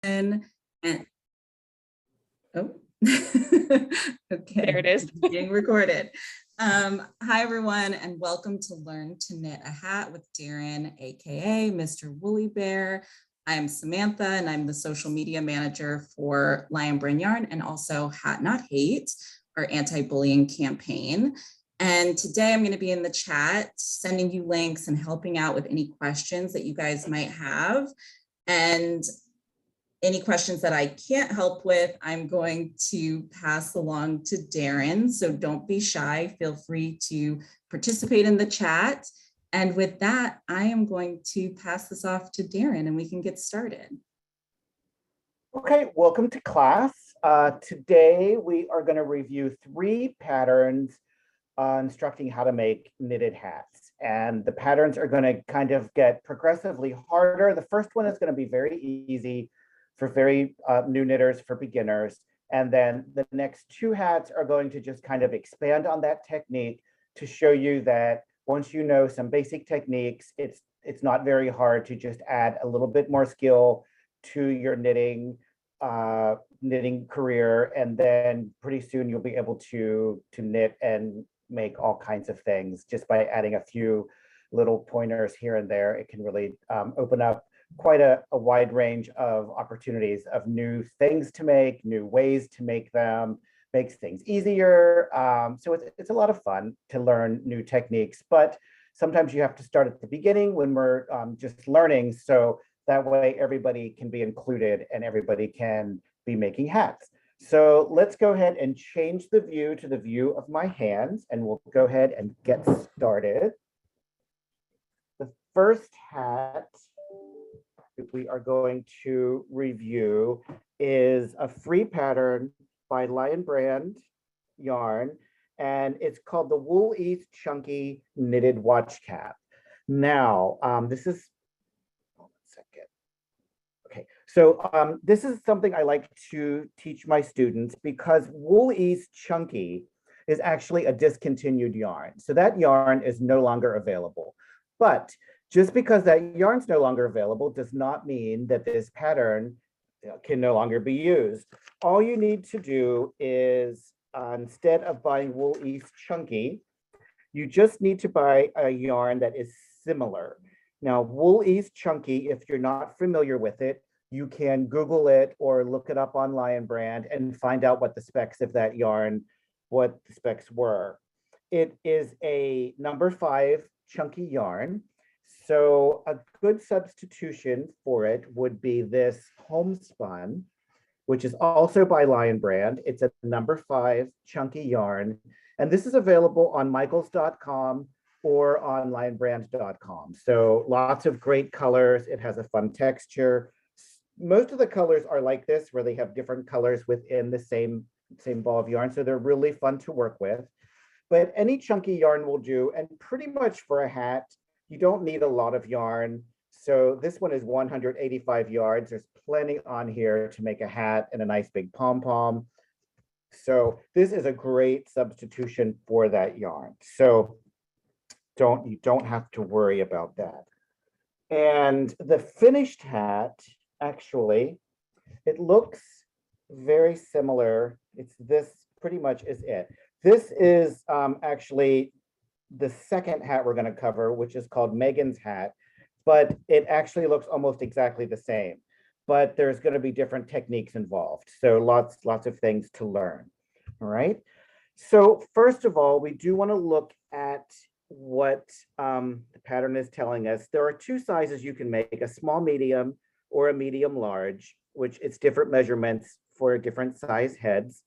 And oh, okay, there it is. being recorded. Hi everyone, and welcome to Learn to Knit a Hat with Darren, aka Mr. Woolly Bear. I'm Samantha, and I'm the social media manager for Lion Brand Yarn, and also Hat Not Hate, our anti-bullying campaign. And today I'm going to be in the chat, sending you links and helping out with any questions that you guys might have. And any questions that I can't help with, I'm going to pass along to Darren. So don't be shy. Feel free to participate in the chat. And with that, I am going to pass this off to Darren and we can get started. Okay, welcome to class. Today we are going to review 3 patterns instructing how to make knitted hats. And the patterns are going to kind of get progressively harder. The first one is going to be very easy for very new knitters, for beginners. And then the next 2 hats are going to just kind of expand on that technique to show you that once you know some basic techniques, it's not very hard to just add a little bit more skill to your knitting career. And then pretty soon you'll be able to knit and make all kinds of things just by adding a few little pointers here and there. It can really open up quite a wide range of opportunities of new things to make, new ways to make them, makes things easier. So it's a lot of fun to learn new techniques, but sometimes you have to start at the beginning when we're just learning. So that way everybody can be included and everybody can be making hats. So let's go ahead and change the view to the view of my hands and we'll go ahead and get started. The first hat we are going to review is a free pattern by Lion Brand Yarn, and it's called the Wool Ease Chunky Knitted Watch Cap. Now, this is, hold on a second. Okay, so this is something I like to teach my students because Wool Ease Chunky is actually a discontinued yarn. So that yarn is no longer available. But just because that yarn's no longer available does not mean that this pattern can no longer be used. All you need to do is, instead of buying Wool Ease Chunky, you just need to buy a yarn that is similar. Now, Wool Ease Chunky, if you're not familiar with it, you can Google it or look it up on Lion Brand and find out what the specs of that yarn, what the specs were. It is a number 5 chunky yarn. So a good substitution for it would be this Homespun, which is also by Lion Brand. It's a number 5 chunky yarn. And this is available on michaels.com or on lionbrand.com. So lots of great colors. It has a fun texture. Most of the colors are like this, where they have different colors within the same ball of yarn. So they're really fun to work with. But any chunky yarn will do. And pretty much for a hat, you don't need a lot of yarn. So this one is 185 yards. There's plenty on here to make a hat and a nice big pom-pom. So this is a great substitution for that yarn. So you don't have to worry about that. And the finished hat, actually, it looks very similar. It's this pretty much is it. This is actually the second hat we're going to cover, which is called Meghan's hat, but it actually looks almost exactly the same, but there's going to be different techniques involved. So lots of things to learn. All right. So first of all, we do want to look at what the pattern is telling us. There are 2 sizes you can make, a small medium or a medium large, which it's different measurements for different size heads.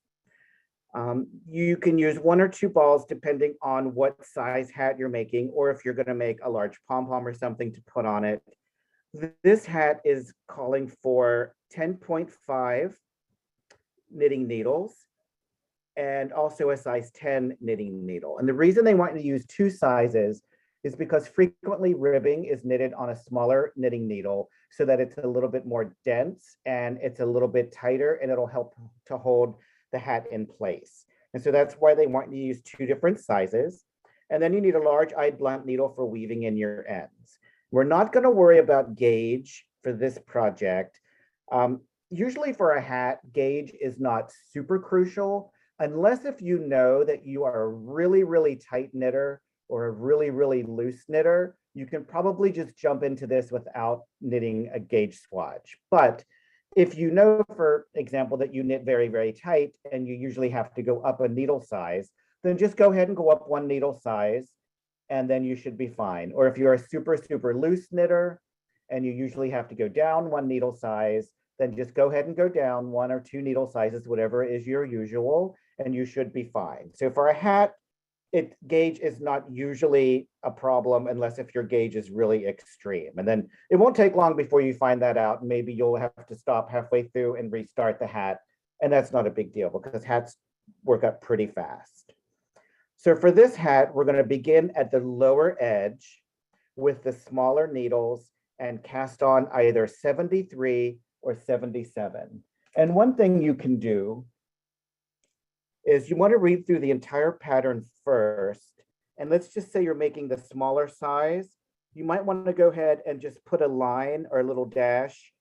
You can use 1 or 2 balls depending on what size hat you're making, or if you're going to make a large pom-pom or something to put on it. This hat is calling for 10.5 knitting needles and also a size 10 knitting needle. And the reason they want to use 2 sizes is because frequently ribbing is knitted on a smaller knitting needle so that it's a little bit more dense and it's a little bit tighter and it'll help to hold the hat in place. And so that's why they want you to use 2 different sizes. And then you need a large eyed blunt needle for weaving in your ends. We're not going to worry about gauge for this project. usually for a hat, gauge is not super crucial unless if you know that you are a really, really tight knitter or a really, really loose knitter, you can probably just jump into this without knitting a gauge swatch. But if you know, for example, that you knit very, very tight and you usually have to go up a needle size, then just go ahead and go up one needle size and then you should be fine. Or if you're a super, super loose knitter and you usually have to go down one needle size, then just go ahead and go down one or two needle sizes, whatever is your usual, and you should be fine. So for a hat, gauge is not usually a problem unless if your gauge is really extreme. And then it won't take long before you find that out. Maybe you'll have to stop halfway through and restart the hat. And that's not a big deal because hats work up pretty fast. So for this hat, we're going to begin at the lower edge with the smaller needles and cast on either 73 or 77. And one thing you can do is you want to read through the entire pattern first. And let's just say you're making the smaller size. You might want to go ahead and just put a line or a little dash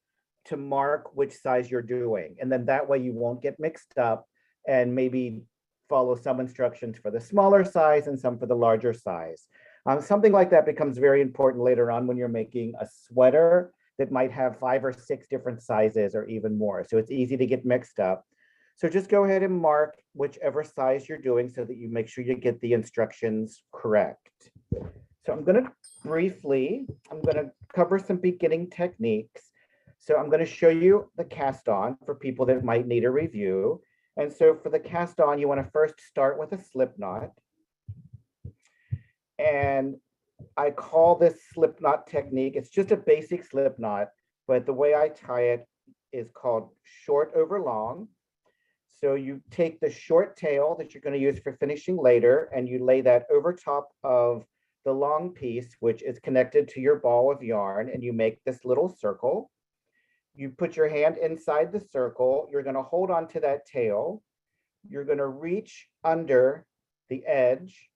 to mark which size you're doing. And then that way you won't get mixed up and maybe follow some instructions for the smaller size and some for the larger size. Something like that becomes very important later on when you're making a sweater that might have 5 or 6 different sizes or even more. So it's easy to get mixed up. So just go ahead and mark whichever size you're doing so that you make sure you get the instructions correct. So I'm going to cover some beginning techniques. So I'm going to show you the cast on for people that might need a review. And so for the cast on, you want to first start with a slip knot. And I call this slip knot technique, it's just a basic slip knot, but the way I tie it is called short over long. So you take the short tail that you're going to use for finishing later, and you lay that over top of the long piece, which is connected to your ball of yarn, and you make this little circle. You put your hand inside the circle. You're going to hold on to that tail. You're going to reach under the edge.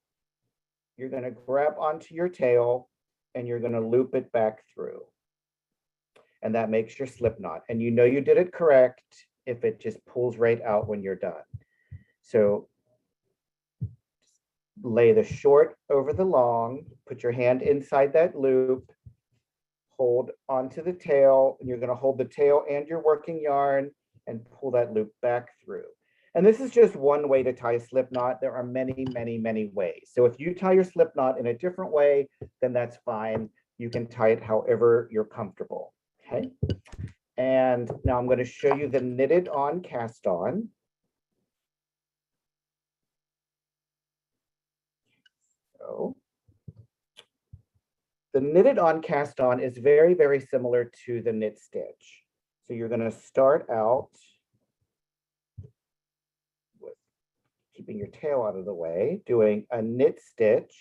You're going to grab onto your tail, and you're going to loop it back through. And that makes your slip knot. And you know you did it correct if it just pulls right out when you're done. So lay the short over the long, put your hand inside that loop, hold onto the tail, and you're going to hold the tail and your working yarn and pull that loop back through. And this is just one way to tie a slip knot. There are many, many, many ways. So if you tie your slip knot in a different way, then that's fine. You can tie it however you're comfortable. Okay. And now I'm going to show you the knitted on cast on. So the knitted on cast on is very, very similar to the knit stitch. So you're going to start out with keeping your tail out of the way, doing a knit stitch.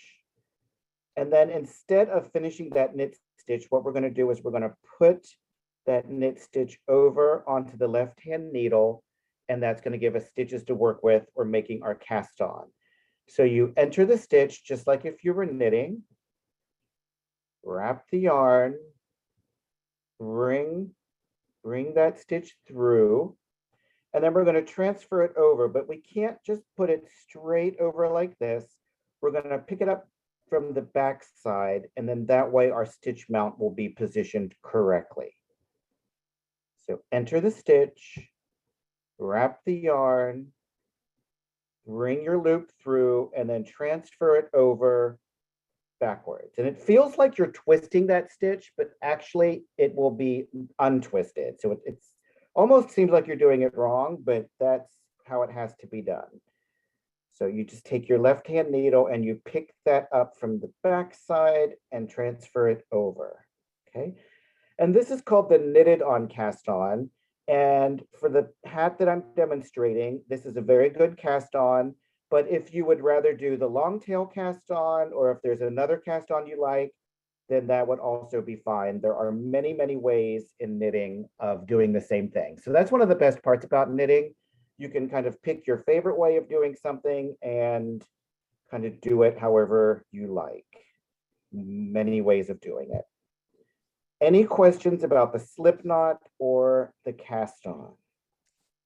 And then instead of finishing that knit stitch, what we're going to do is we're going to put that knit stitch over onto the left-hand needle, and that's going to give us stitches to work with or making our cast on. So you enter the stitch just like if you were knitting, wrap the yarn, bring that stitch through, and then we're going to transfer it over, but we can't just put it straight over like this. We're going to pick it up from the back side, and then that way our stitch mount will be positioned correctly. So enter the stitch, wrap the yarn, bring your loop through, and then transfer it over backwards. And it feels like you're twisting that stitch, but actually it will be untwisted. So it's almost seems like you're doing it wrong, but that's how it has to be done. So you just take your left-hand needle and you pick that up from the back side and transfer it over, okay? And this is called the knitted on cast on. And for the hat that I'm demonstrating, this is a very good cast on. But if you would rather do the long tail cast on, or if there's another cast on you like, then that would also be fine. There are many, many ways in knitting of doing the same thing. So that's one of the best parts about knitting. You can kind of pick your favorite way of doing something and kind of do it however you like. Many ways of doing it. Any questions about the slip knot or the cast on?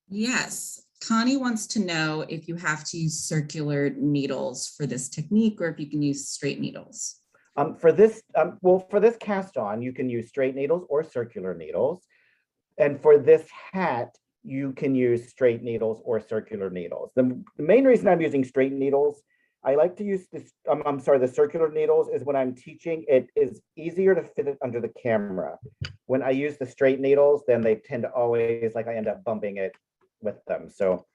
Yes, Connie wants to know if you have to use circular needles for this technique or if you can use straight needles. For this, for this cast on, you can use straight needles or circular needles. And for this hat, you can use straight needles or circular needles. The main reason I'm using straight needles, I like to use this, I'm sorry, the circular needles is when I'm teaching, it is easier to fit it under the camera. When I use the straight needles, then they tend to always, like I end up bumping it with them. So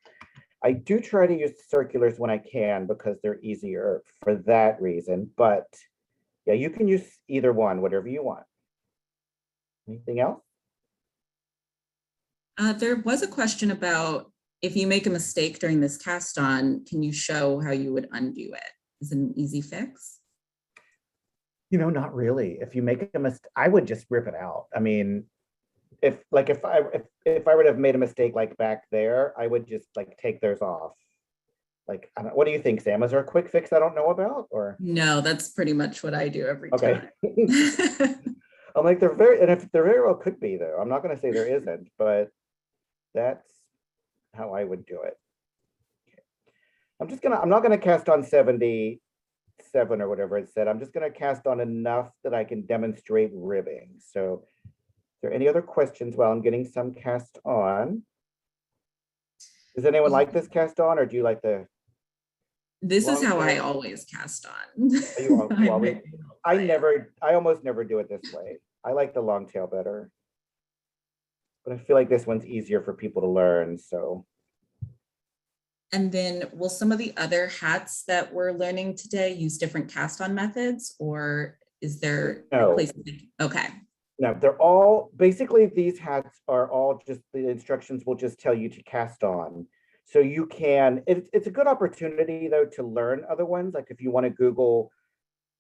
I do try to use circulars when I can because they're easier for that reason. But yeah, you can use either one, whatever you want. Anything else? There was a question about if you make a mistake during this cast on, can you show how you would undo it? Is it an easy fix? Not really. If you make a mistake, I would just rip it out. I mean, if I would have made a mistake like back there, I would just like take theirs off. Like, I don't, what do you think, Sam? Is there a quick fix I don't know about? Or No, that's pretty much what I do every okay. time. I'm like, they're very, and if there very well could be though. I'm not going to say there isn't, but that's how I would do it. I'm not gonna cast on 77 or whatever it said. I'm just gonna cast on enough that I can demonstrate ribbing. So is there any other questions while I'm getting some cast on? Does anyone like this cast on, or do you like the This is long how I tail? always cast on. I almost never do it this way. I like the long tail better, but I feel like this one's easier for people to learn, so. And then will some of the other hats that we're learning today use different cast on methods, or is there No. places? Okay. No, they're all, basically these hats are all just, the instructions will just tell you to cast on. So you can, it's a good opportunity though to learn other ones. Like if you want to Google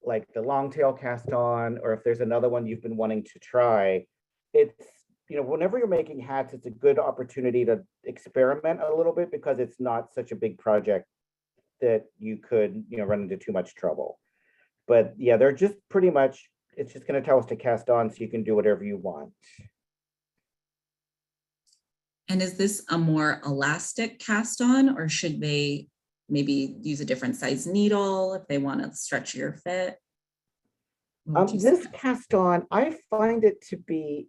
like the long tail cast on, or if there's another one you've been wanting to try, it's, whenever you're making hats, it's a good opportunity to experiment a little bit because it's not such a big project that you could, run into too much trouble. But yeah, they're just pretty much, it's just going to tell us to cast on so you can do whatever you want. And is this a more elastic cast on, or should they maybe use a different size needle if they want a stretchier fit? This cast on, I find it to be,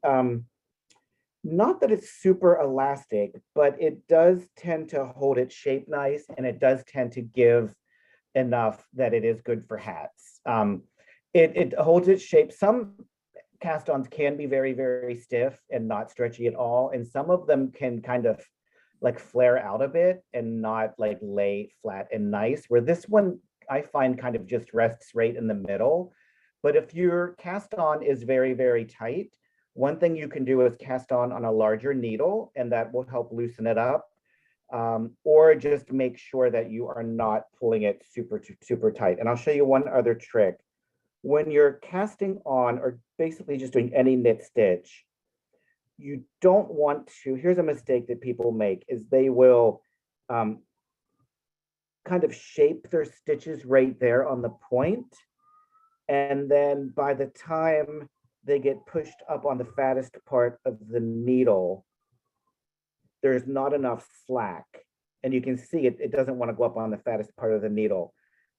not that it's super elastic, but it does tend to hold its shape nice, and it does tend to give enough that it is good for hats. It holds its shape. Some cast-ons can be very, very stiff and not stretchy at all, and some of them can kind of like flare out a bit and not like lay flat and nice, where this one I find kind of just rests right in the middle. But if your cast on is very, very tight, one thing you can do is cast on a larger needle, and that will help loosen it up. Or just make sure that you are not pulling it super, super tight. And I'll show you one other trick. When you're casting on, or basically just doing any knit stitch, you don't want to, here's a mistake that people make, is they will kind of shape their stitches right there on the point. And then by the time they get pushed up on the fattest part of the needle, there's not enough slack. And you can see it doesn't want to go up on the fattest part of the needle.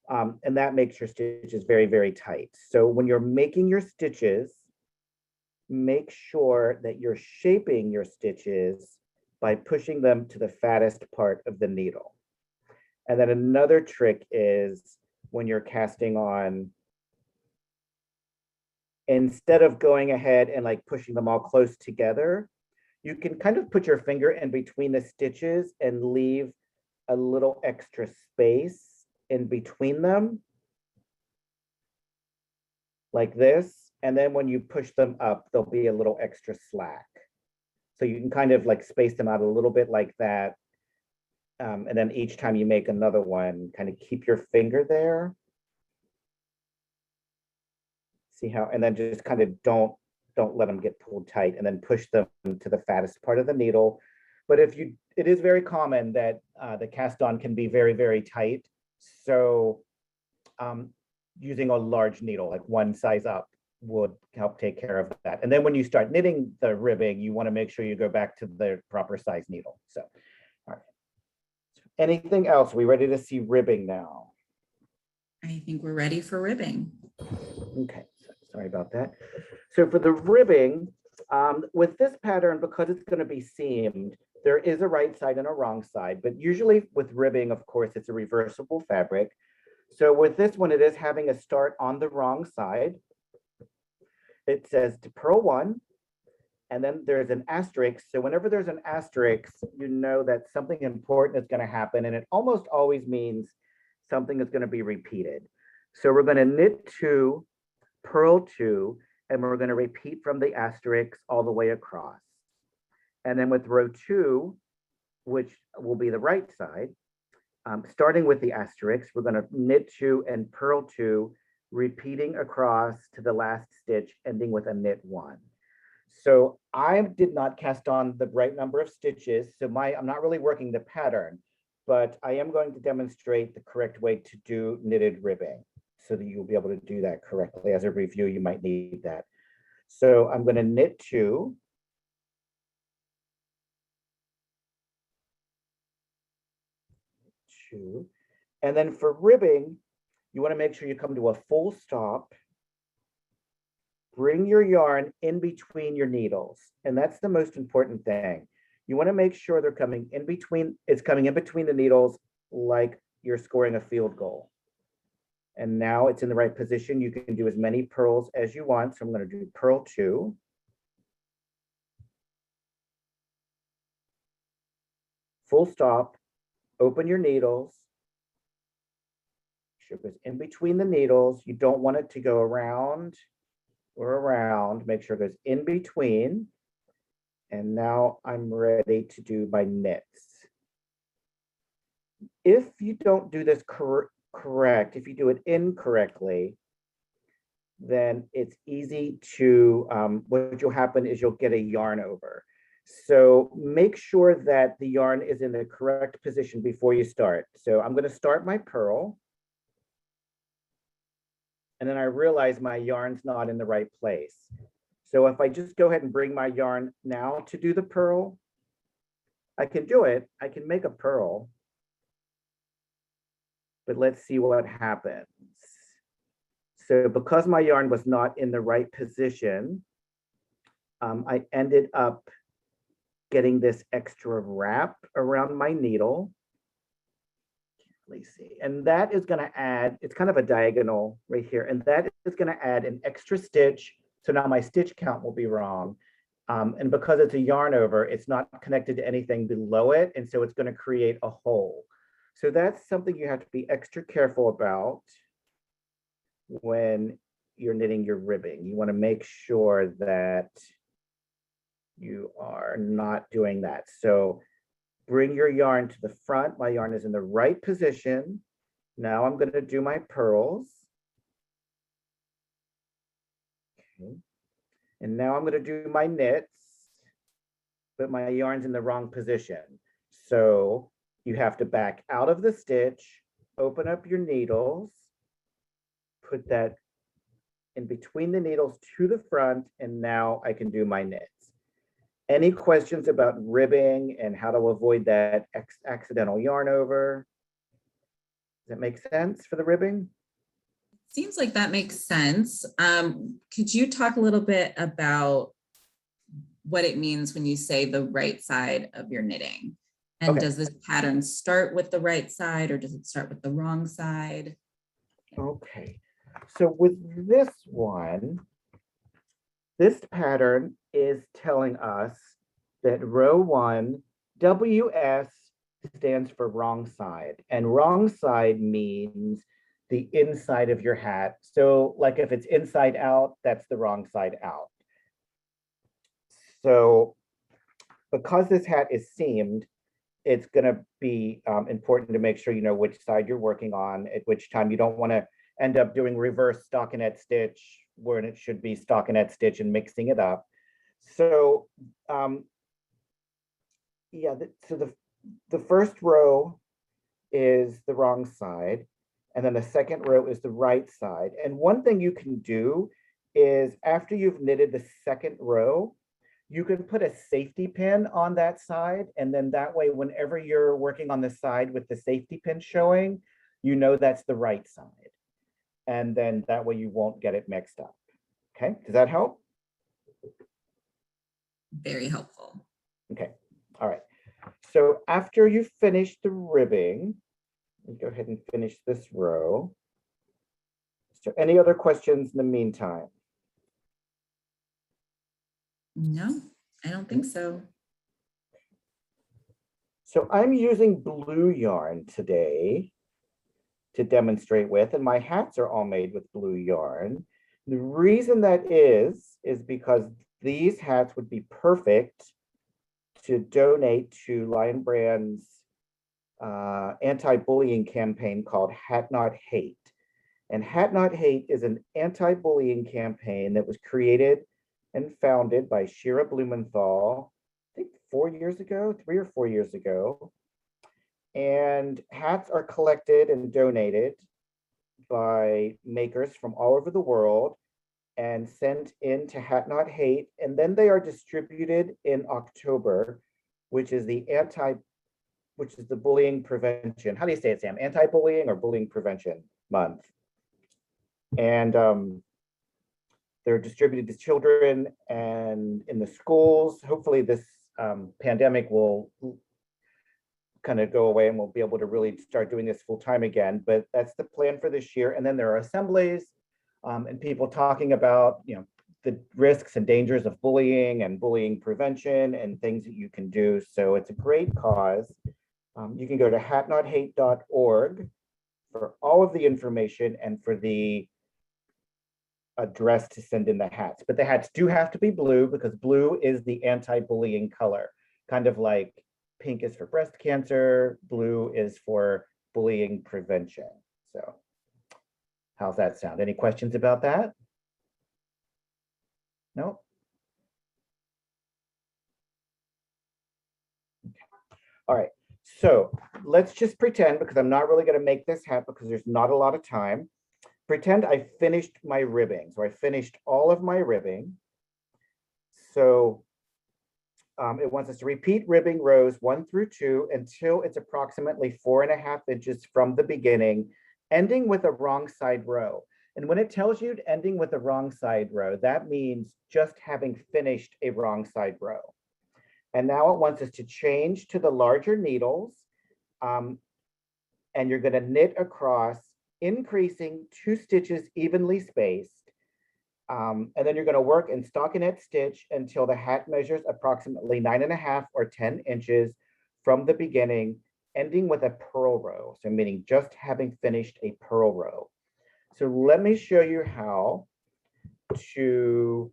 And that makes your stitches very, very tight. So when you're making your stitches, make sure that you're shaping your stitches by pushing them to the fattest part of the needle. And then another trick is when you're casting on, instead of going ahead and like pushing them all close together, you can kind of put your finger in between the stitches and leave a little extra space in between them, like this. And then when you push them up, there'll be a little extra slack. So you can kind of like space them out a little bit like that. And then each time you make another one, kind of keep your finger there. See how, and then just kind of don't let them get pulled tight, and then push them to the fattest part of the needle. But it is very common that the cast on can be very, very tight. So using a large needle, like one size up, would help take care of that. And then when you start knitting the ribbing, you want to make sure you go back to the proper size needle. So, all right. Anything else? Are we ready to see ribbing now? I think we're ready for ribbing. Okay, sorry about that. So for the ribbing, with this pattern, because it's going to be seamed, there is a right side and a wrong side, but usually with ribbing, of course, it's a reversible fabric. So with this one, it is having a start on the wrong side. It says to purl 1, and then there's an asterisk. So whenever there's an asterisk, you know that something important is going to happen, and it almost always means something is going to be repeated. So we're going to knit 2, purl 2, and we're going to repeat from the asterisk all the way across. And then with row 2, which will be the right side, starting with the asterisk, we're going to knit 2 and purl 2, repeating across to the last stitch, ending with a knit 1. So I did not cast on the right number of stitches, so I'm not really working the pattern, but I am going to demonstrate the correct way to do knitted ribbing so that you'll be able to do that correctly. As a review, you might need that. So I'm going to knit 2. And then for ribbing, you want to make sure you come to a full stop. Bring your yarn in between your needles. And that's the most important thing. You want to make sure they're coming in between, it's coming in between the needles like you're scoring a field goal. And now it's in the right position. You can do as many purls as you want. So I'm going to do purl 2. Full stop, open your needles. Make sure it goes in between the needles. You don't want it to go around or around. Make sure it goes in between. And now I'm ready to do my knits. If you don't do this correct, if you do it incorrectly, then it's easy to, what will happen is you'll get a yarn over. So make sure that the yarn is in the correct position before you start. So I'm going to start my purl. And then I realize my yarn's not in the right place. So if I just go ahead and bring my yarn now to do the purl, I can do it. I can make a purl. But let's see what happens. So because my yarn was not in the right position, I ended up getting this extra wrap around my needle. Let's see, and that is going to add, it's kind of a diagonal right here, and that is going to add an extra stitch. So now my stitch count will be wrong. And because it's a yarn over, it's not connected to anything below it. And so it's going to create a hole. So that's something you have to be extra careful about when you're knitting your ribbing. You want to make sure that you are not doing that. So bring your yarn to the front. My yarn is in the right position. Now I'm going to do my purls. Okay. And now I'm going to do my knits, but my yarn's in the wrong position. So you have to back out of the stitch, open up your needles, put that in between the needles to the front, and now I can do my knits. Any questions about ribbing and how to avoid that accidental yarn over? Does that make sense for the ribbing? Seems like that makes sense. Could you talk a little bit about what it means when you say the right side of your knitting? And Okay. Does this pattern start with the right side or does it start with the wrong side? Okay. So with this one, this pattern is telling us that row 1, WS stands for wrong side, and wrong side means the inside of your hat. So like if it's inside out, that's the wrong side out. So because this hat is seamed, it's going to be important to make sure you know which side you're working on at which time. You don't want to end up doing reverse stockinette stitch where it should be stockinette stitch and mixing it up. So yeah, so the first row is the wrong side, and then the second row is the right side. And one thing you can do is after you've knitted the second row, you can put a safety pin on that side. And then that way, whenever you're working on the side with the safety pin showing, you know that's the right side. And then that way you won't get it mixed up. Okay, does that help? Very helpful. Okay, all right. So after you finish the ribbing, go ahead and finish this row. So any other questions in the meantime? No, I don't think so. So I'm using blue yarn today to demonstrate with, and my hats are all made with blue yarn. The reason that is because these hats would be perfect to donate to Lion Brand's anti-bullying campaign called Hat Not Hate. And Hat Not Hate is an anti-bullying campaign that was created and founded by Shira Blumenthal, I think 3 or 4 years ago. And hats are collected and donated by makers from all over the world and sent into Hat Not Hate. And then they are distributed in October, which is the bullying prevention. How do you say it, Sam? Anti-bullying or bullying prevention month. And they're distributed to children and in the schools. Hopefully this pandemic will kind of go away and we'll be able to really start doing this full time again. But that's the plan for this year. And then there are assemblies and people talking about, the risks and dangers of bullying and bullying prevention and things that you can do. So it's a great cause. You can go to hatnothate.org for all of the information and for the address to send in the hats. But the hats do have to be blue because blue is the anti-bullying color, kind of like pink is for breast cancer, blue is for bullying prevention. So how's that sound? Any questions about that? No? Okay. All right, so let's just pretend, because I'm not really going to make this hat because there's not a lot of time. Pretend I finished my ribbing. So I finished all of my ribbing. So it wants us to repeat ribbing rows 1 through 2 until it's approximately 4.5 inches from the beginning, ending with a wrong side row. And when it tells you ending with a wrong side row, that means just having finished a wrong side row. And now it wants us to change to the larger needles. And you're going to knit across, increasing 2 stitches evenly spaced. And then you're going to work in stockinette stitch until the hat measures approximately 9.5 or 10 inches from the beginning, ending with a purl row. So meaning just having finished a purl row. So let me show you how to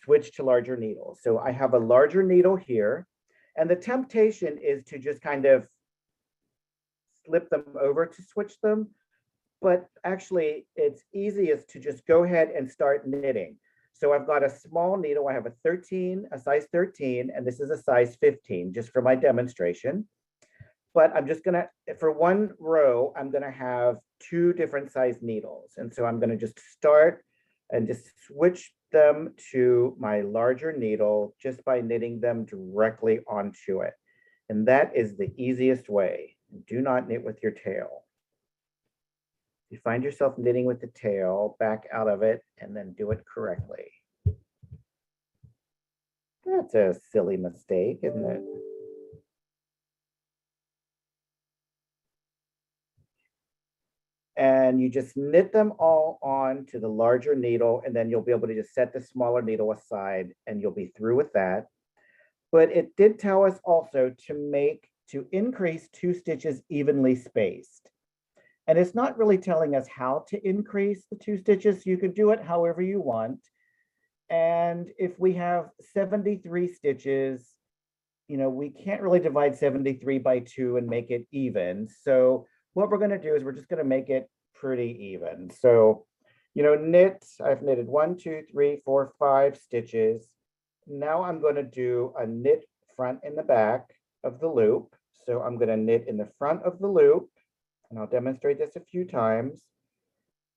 switch to larger needles. So I have a larger needle here, and the temptation is to just kind of flip them over to switch them. But actually, it's easiest to just go ahead and start knitting. So I've got a small needle. I have a size 13, and this is a size 15, just for my demonstration. But I'm just gonna, for one row, I'm gonna have 2 different size needles. And so I'm gonna just start and just switch them to my larger needle just by knitting them directly onto it. And that is the easiest way. Do not knit with your tail. You find yourself knitting with the tail, back out of it, and then do it correctly. That's a silly mistake, isn't it? And you just knit them all on to the larger needle, and then you'll be able to just set the smaller needle aside, and you'll be through with that. But it did tell us also to increase 2 stitches evenly spaced. And it's not really telling us how to increase the 2 stitches. You could do it however you want. And if we have 73 stitches, we can't really divide 73 by 2 and make it even. So what we're going to do is we're just going to make it pretty even. So, knit, I've knitted 1, 2, 3, 4, 5 stitches. Now I'm going to do a knit front and the back of the loop. So I'm going to knit in the front of the loop, and I'll demonstrate this a few times.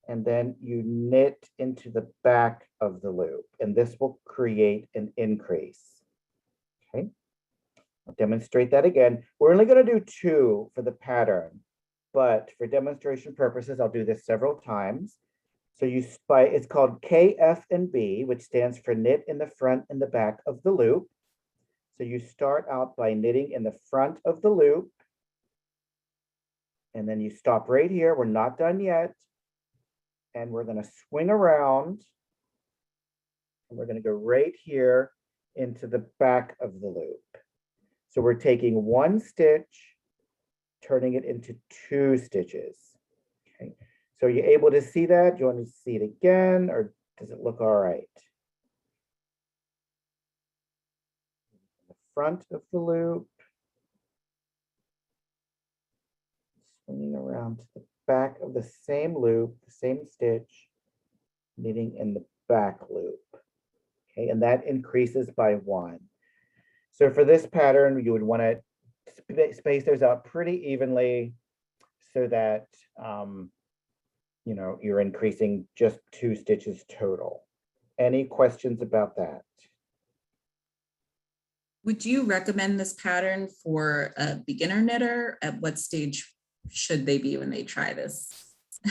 and then you knit into the back of the loop, and this will create an increase. Okay, I'll demonstrate that again. We're only going to do 2 for the pattern, but for demonstration purposes, I'll do this several times. So it's called KF and B, which stands for knit in the front and the back of the loop. So you start out by knitting in the front of the loop, and then you stop right here. We're not done yet. And we're going to swing around, and we're going to go right here into the back of the loop. So we're taking 1 stitch, turning it into 2 stitches. Okay. So you're able to see that? Do you want to see it again, or does it look all right? The front of the loop, swinging around to the back of the same loop, the same stitch, knitting in the back loop. Okay, and that increases by 1. So for this pattern, you would want to space those out pretty evenly so that you know, you're increasing just 2 stitches total. Any questions about that? Would you recommend this pattern for a beginner knitter? At what stage should they be when they try this,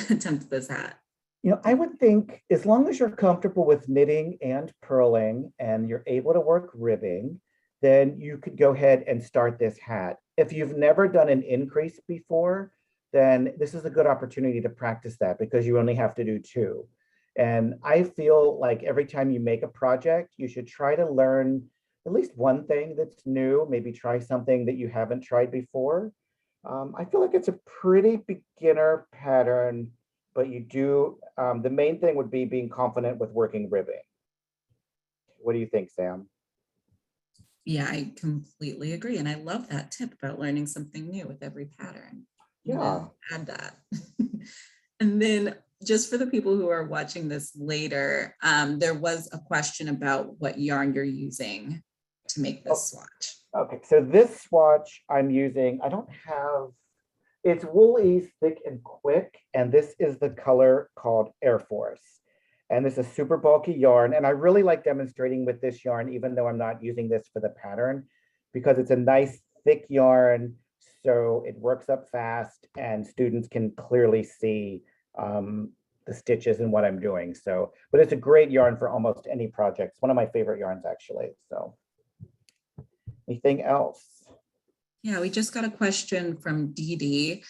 attempt this hat? You know, I would think as long as you're comfortable with knitting and purling and you're able to work ribbing, then you could go ahead and start this hat. If you've never done an increase before, then this is a good opportunity to practice that because you only have to do 2. And I feel like every time you make a project, you should try to learn at least one thing that's new, maybe try something that you haven't tried before. I feel like it's a pretty beginner pattern, but you do, the main thing would be being confident with working ribbing. What do you think, Sam? Yeah, I completely agree. And I love that tip about learning something new with every pattern. Yeah. Add that. And then just for the people who are watching this later, there was a question about what yarn you're using to make this swatch. Okay, so this swatch I'm using, I don't have, it's Wool Ease Thick and Quick, and this is the color called Air Force. And this is super bulky yarn, and I really like demonstrating with this yarn, even though I'm not using this for the pattern, because it's a nice thick yarn, so it works up fast, and students can clearly see the stitches and what I'm doing. So, but it's a great yarn for almost any project. It's one of my favorite yarns, actually. So, anything else? Yeah, we just got a question from Dee Dee.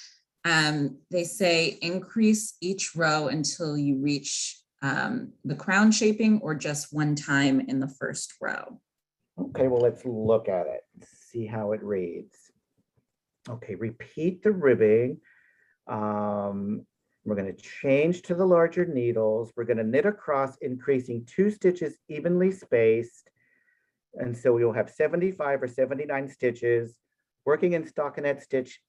They say increase each row until you reach the crown shaping or just one time in the first row. Okay, well, let's look at it, see how it reads. Okay, repeat the ribbing. We're going to change to the larger needles. We're going to knit across, increasing 2 stitches evenly spaced. And so you'll have 75 or 79 stitches, working in stockinette stitch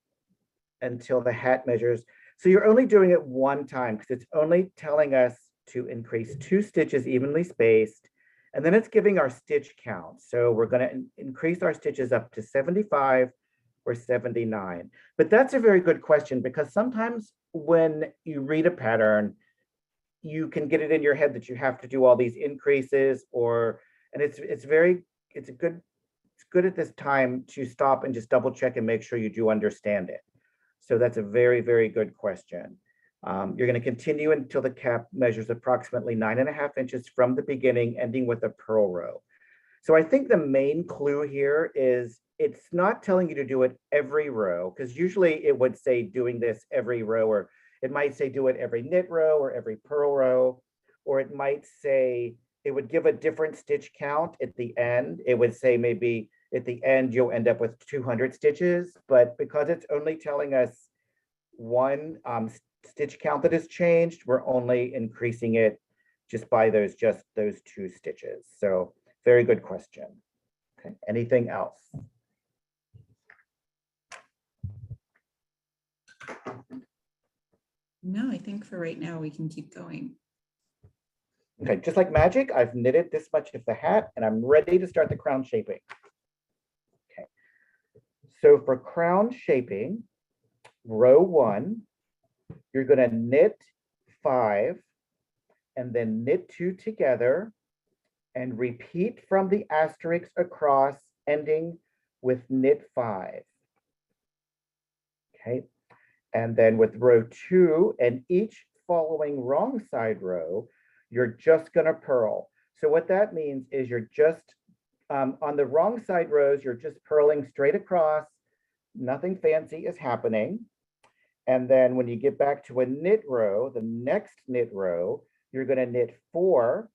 until the hat measures. So you're only doing it one time because it's only telling us to increase 2 stitches evenly spaced. And then it's giving our stitch count. So we're going to increase our stitches up to 75 or 79. But that's a very good question because sometimes when you read a pattern, you can get it in your head that you have to do all these increases, and it's good at this time to stop and just double check and make sure you do understand it. So that's a very, very good question. You're going to continue until the cap measures approximately 9.5 inches from the beginning, ending with a purl row. So I think the main clue here is it's not telling you to do it every row, because usually it would say doing this every row, or it might say do it every knit row or every purl row, or it might say it would give a different stitch count at the end. It would say maybe at the end you'll end up with 200 stitches, but because it's only telling us one stitch count that has changed, we're only increasing it just by those 2 stitches. So very good question. Okay, anything else? No, I think for right now we can keep going. Okay, just like magic, I've knitted this much of the hat and I'm ready to start the crown shaping. Okay, so for crown shaping, row 1, you're going to knit 5, and then knit 2 together, and repeat from the asterisk across, ending with knit 5. Okay, and then with row 2 and each following wrong side row, you're just going to purl. So what that means is you're just on the wrong side rows, you're just purling straight across. Nothing fancy is happening. And then when you get back to a knit row, the next knit row, you're going to knit 4,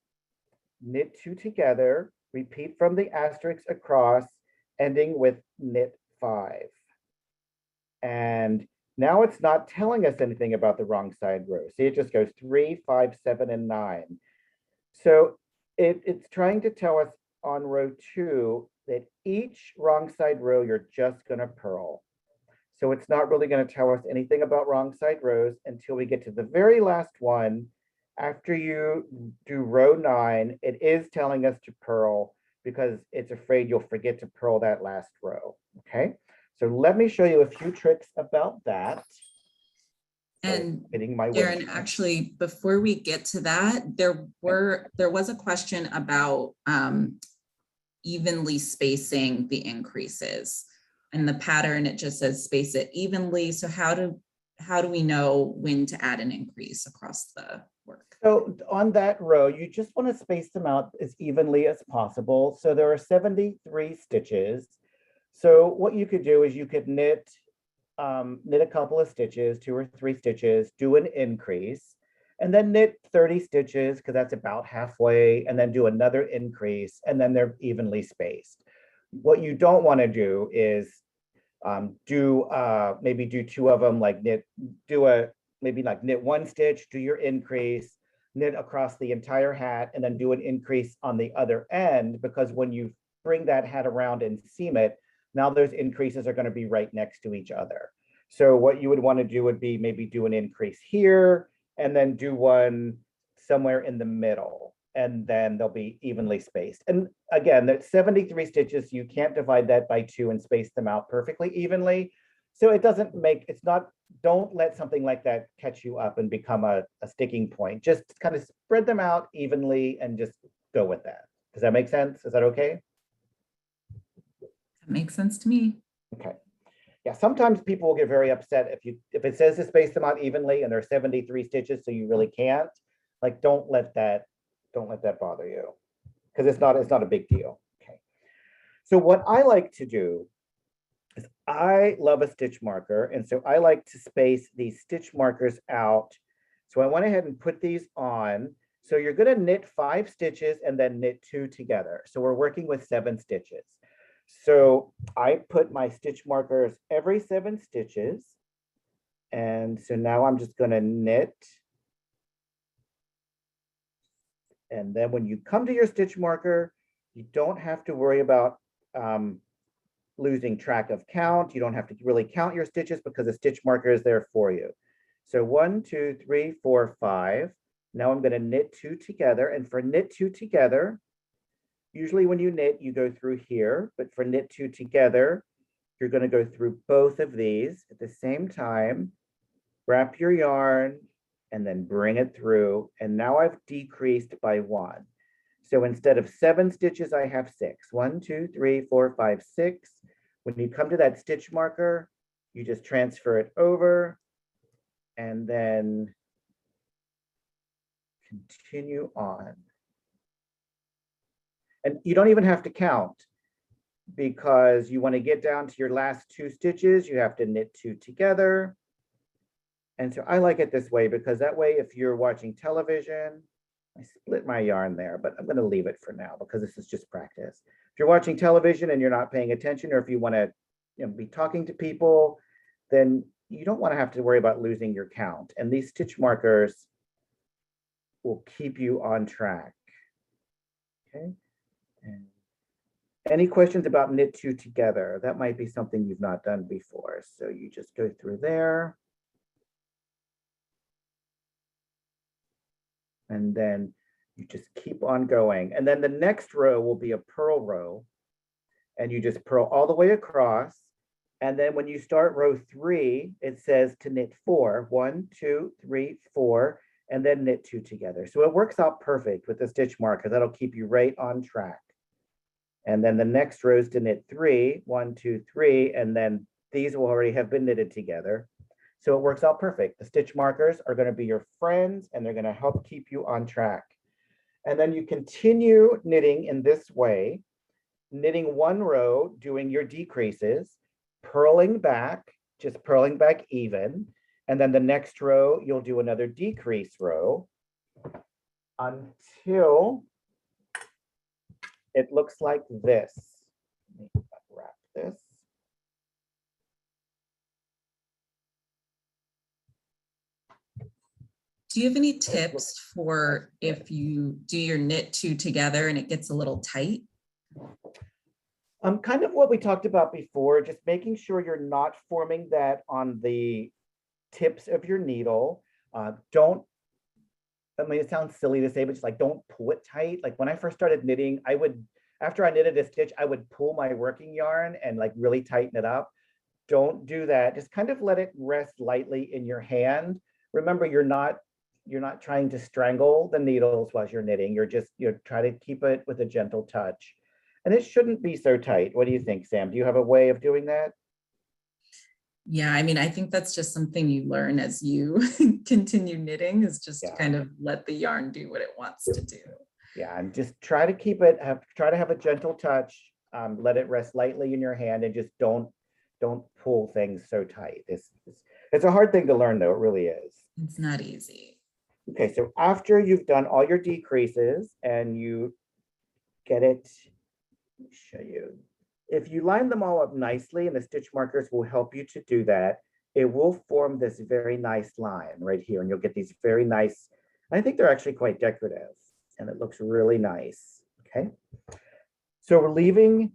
knit 2 together, repeat from the asterisk across, ending with knit 5. And now it's not telling us anything about the wrong side row. See, it just goes 3, 5, 7, and 9. So it's trying to tell us on row 2 that each wrong side row, you're just going to purl. So it's not really going to tell us anything about wrong side rows until we get to the very last one. After you do row 9, it is telling us to purl because it's afraid you'll forget to purl that last row. Okay, so let me show you a few tricks about that. And my Darren, actually, before we get to that, there was a question about evenly spacing the increases. And the pattern, it just says space it evenly. So how do we know when to add an increase across the work? So on that row, you just want to space them out as evenly as possible. So there are 73 stitches. So what you could do is you could knit a couple of stitches, 2 or 3 stitches, do an increase, and then knit 30 stitches because that's about halfway, and then do another increase, and then they're evenly spaced. What you don't want to do is maybe do 2 of them, like knit 1 stitch, do your increase, knit across the entire hat, and then do an increase on the other end, because when you bring that hat around and seam it, now those increases are going to be right next to each other. So what you would want to do would be maybe do an increase here, and then do one somewhere in the middle, and then they'll be evenly spaced. And again, that's 73 stitches. You can't divide that by 2 and space them out perfectly evenly. So it doesn't make, don't let something like that catch you up and become a sticking point. Just kind of spread them out evenly and just go with that. Does that make sense? Is that okay? That makes sense to me. Okay. Yeah, sometimes people will get very upset if it says to space them out evenly and there's 73 stitches, so you really can't. Like, don't let that bother you, because it's not a big deal. Okay. So what I like to do is I love a stitch marker, and so I like to space these stitch markers out. So I went ahead and put these on. So you're going to knit 5 stitches and then knit 2 together. So we're working with 7 stitches. So I put my stitch markers every 7 stitches. And so now I'm just going to knit. And then when you come to your stitch marker, you don't have to worry about losing track of count. You don't have to really count your stitches because the stitch marker is there for you. So 1, 2, 3, 4, 5. Now I'm going to knit 2 together. And for knit 2 together, usually when you knit, you go through here. But for knit 2 together, you're going to go through both of these at the same time. Wrap your yarn and then bring it through. And now I've decreased by 1. So instead of 7 stitches, I have 6. 1, 2, 3, 4, 5, 6. When you come to that stitch marker, you just transfer it over and then continue on. And you don't even have to count, because you want to get down to your last 2 stitches, you have to knit 2 together. And so I like it this way, because that way, if you're watching television, I split my yarn there, but I'm going to leave it for now because this is just practice. If you're watching television and you're not paying attention, or if you want to be talking to people, then you don't want to have to worry about losing your count. And these stitch markers will keep you on track. Okay. And any questions about knit 2 together? That might be something you've not done before. So you just go through there. And then you just keep on going. And then the next row will be a purl row. And you just purl all the way across. And then when you start row 3, it says to knit 4. 1, 2, 3, 4. and then knit 2 together. So it works out perfect with the stitch marker. That'll keep you right on track. And then the next row is to knit 3, 1, 2, 3, and then these will already have been knitted together. So it works out perfect. The stitch markers are going to be your friends, and they're going to help keep you on track. And then you continue knitting in this way, knitting 1 row, doing your decreases, purling back, just purling back even. And then the next row, you'll do another decrease row until it looks like this. Let me wrap this. Do you have any tips for if you do your knit 2 together and it gets a little tight? Kind of what we talked about before, just making sure you're not forming that on the tips of your needle. I mean, it sounds silly to say, but just like, don't pull it tight. Like when I first started knitting, after I knitted a stitch, I would pull my working yarn and like really tighten it up. Don't do that. Just kind of let it rest lightly in your hand. Remember, you're not trying to strangle the needles while you're knitting. You're trying to keep it with a gentle touch. And it shouldn't be so tight. What do you think, Sam? Do you have a way of doing that? Yeah, I mean, I think that's just something you learn as you continue knitting, is just to kind of let the yarn do what it wants to do. Yeah, and just try to try to have a gentle touch. Let it rest lightly in your hand, and just don't pull things so tight. It's a hard thing to learn, though. It really is. It's not easy. Okay, so after you've done all your decreases and you get it, let me show you. If you line them all up nicely, and the stitch markers will help you to do that, it will form this very nice line right here, and you'll get these very nice, I think they're actually quite decorative, and it looks really nice, okay? So we're leaving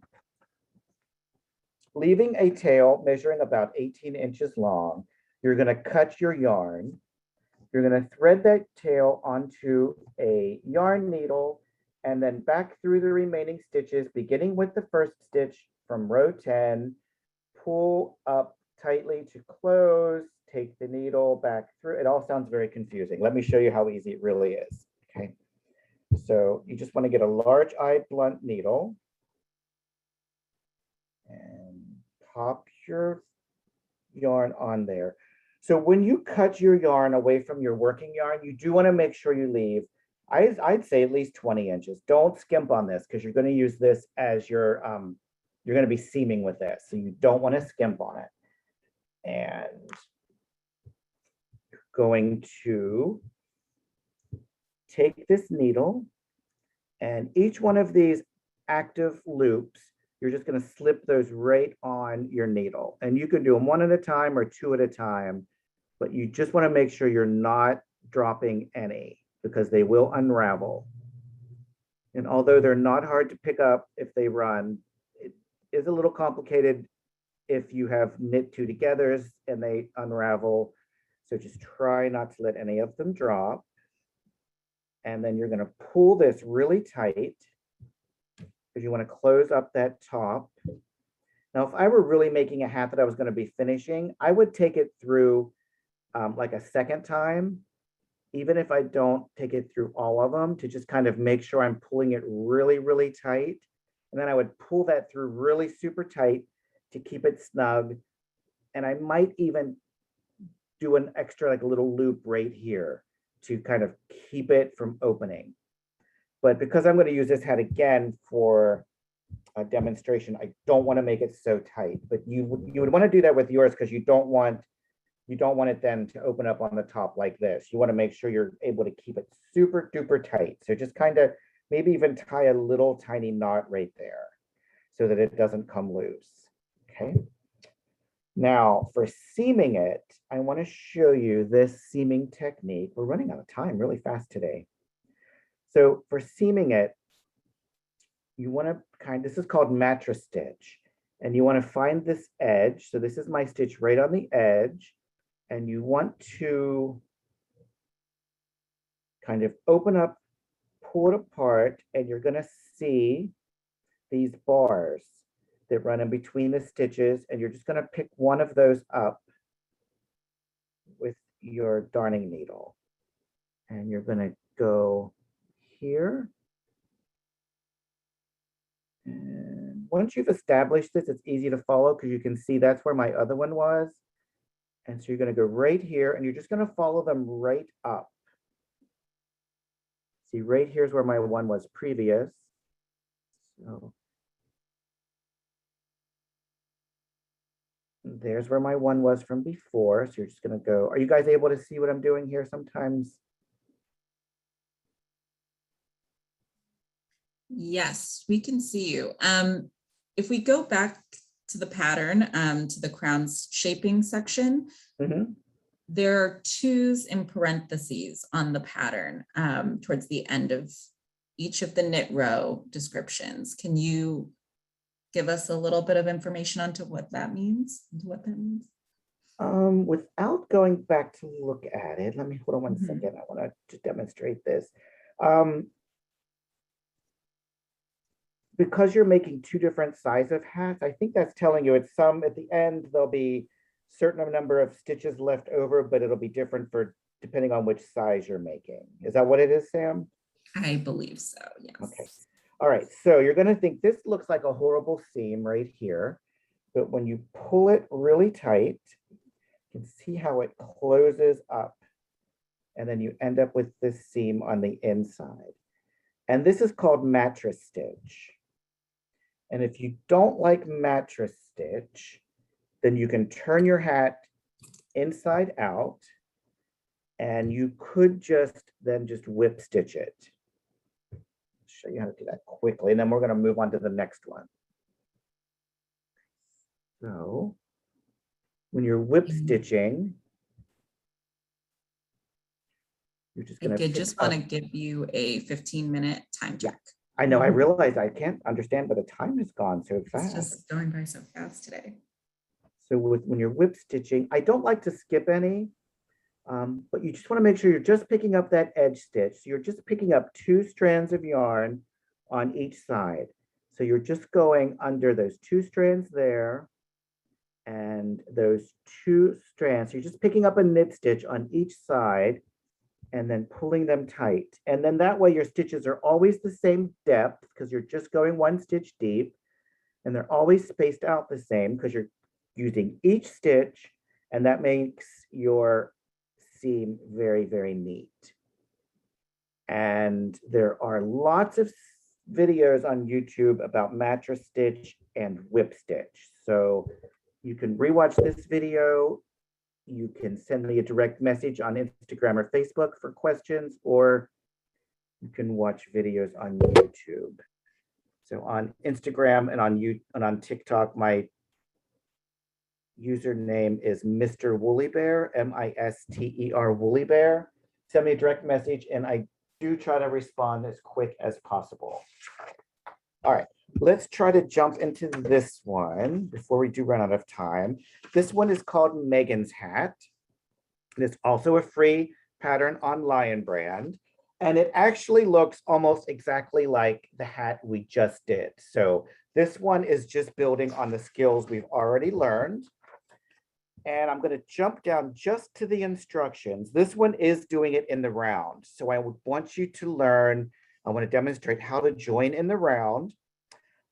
a tail measuring about 18 inches long. You're gonna cut your yarn. You're gonna thread that tail onto a yarn needle and then back through the remaining stitches, beginning with the first stitch from row 10, pull up tightly to close, take the needle back through. It all sounds very confusing. Let me show you how easy it really is, okay? So you just wanna get a large eye blunt needle and pop your yarn on there. So when you cut your yarn away from your working yarn, you do wanna make sure you leave, I'd say at least 20 inches. Don't skimp on this because you're going to use this as you're going to be seaming with this. So you don't want to skimp on it. And you're going to take this needle, and each one of these active loops, you're just going to slip those right on your needle. And you can do them 1 at a time or 2 at a time, but you just want to make sure you're not dropping any, because they will unravel. And although they're not hard to pick up if they run, it is a little complicated if you have knit 2 togethers and they unravel. So just try not to let any of them drop. And then you're gonna pull this really tight because you wanna close up that top. Now, if I were really making a hat that I was gonna be finishing, I would take it through like a second time, even if I don't take it through all of them, to just kind of make sure I'm pulling it really, really tight. And then I would pull that through really super tight to keep it snug. And I might even do an extra like a little loop right here to kind of keep it from opening. But because I'm going to use this hat again for a demonstration, I don't want to make it so tight. But you would want to do that with yours, because you don't want it then to open up on the top like this. You want to make sure you're able to keep it super duper tight. So just kind of maybe even tie a little tiny knot right there so that it doesn't come loose, okay? Now for seaming it, I want to show you this seaming technique. We're running out of time really fast today. So for seaming it, you want to this is called mattress stitch. And you want to find this edge. So this is my stitch right on the edge. And you want to kind of open up, pull it apart, and you're going to see these bars that run in between the stitches, and you're just going to pick one of those up with your darning needle. And you're gonna go here. And once you've established this, it's easy to follow because you can see that's where my other one was. And so you're gonna go right here and you're just gonna follow them right up. See, right here's where my one was previous. So there's where my one was from before. So you're just gonna go, are you guys able to see what I'm doing here sometimes? Yes, we can see you. If we go back to the pattern, to the crown's shaping section, there are twos in parentheses on the pattern towards the end of each of the knit row descriptions. Can you give us a little bit of information onto what that means? Without going back to look at it, let me hold on one second. I want to demonstrate this. Because you're making two different size of hats, I think that's telling you it's some at the end, there'll be certain number of stitches left over, but it'll be different for depending on which size you're making. Is that what it is, Sam? I believe so, yes. Okay. All right, so you're gonna think this looks like a horrible seam right here, but when you pull it really tight, you can see how it closes up, and then you end up with this seam on the inside. And this is called mattress stitch. And if you don't like mattress stitch, then you can turn your hat inside out, and you could just whip stitch it. I'll show you how to do that quickly, and then we're going to move on to the next one. So when you're whip stitching, you're just going to. I just want to give you a 15-minute time check. I know, I realize I can't understand, but the time has gone so fast. It's just going by so fast today. So when you're whip stitching, I don't like to skip any, but you just want to make sure you're just picking up that edge stitch. So you're just picking up 2 strands of yarn on each side. So you're just going under those 2 strands there and those 2 strands. So you're just picking up a knit stitch on each side and then pulling them tight. And then that way your stitches are always the same depth because you're just going 1 stitch deep, and they're always spaced out the same because you're using each stitch, and that makes your seam very, very neat. And there are lots of videos on YouTube about mattress stitch and whip stitch. So you can rewatch this video. You can send me a direct message on Instagram or Facebook for questions, or you can watch videos on YouTube. So on Instagram and on TikTok, my username is Mr. Woolly Bear, M-I-S-T-E-R Woolly Bear. Send me a direct message, and I do try to respond as quick as possible. All right, let's try to jump into this one before we do run out of time. This one is called Meghan's hat. It's also a free pattern on Lion Brand, and it actually looks almost exactly like the hat we just did. So this one is just building on the skills we've already learned. And I'm going to jump down just to the instructions. This one is doing it in the round. So I would want you to learn, I want to demonstrate how to join in the round.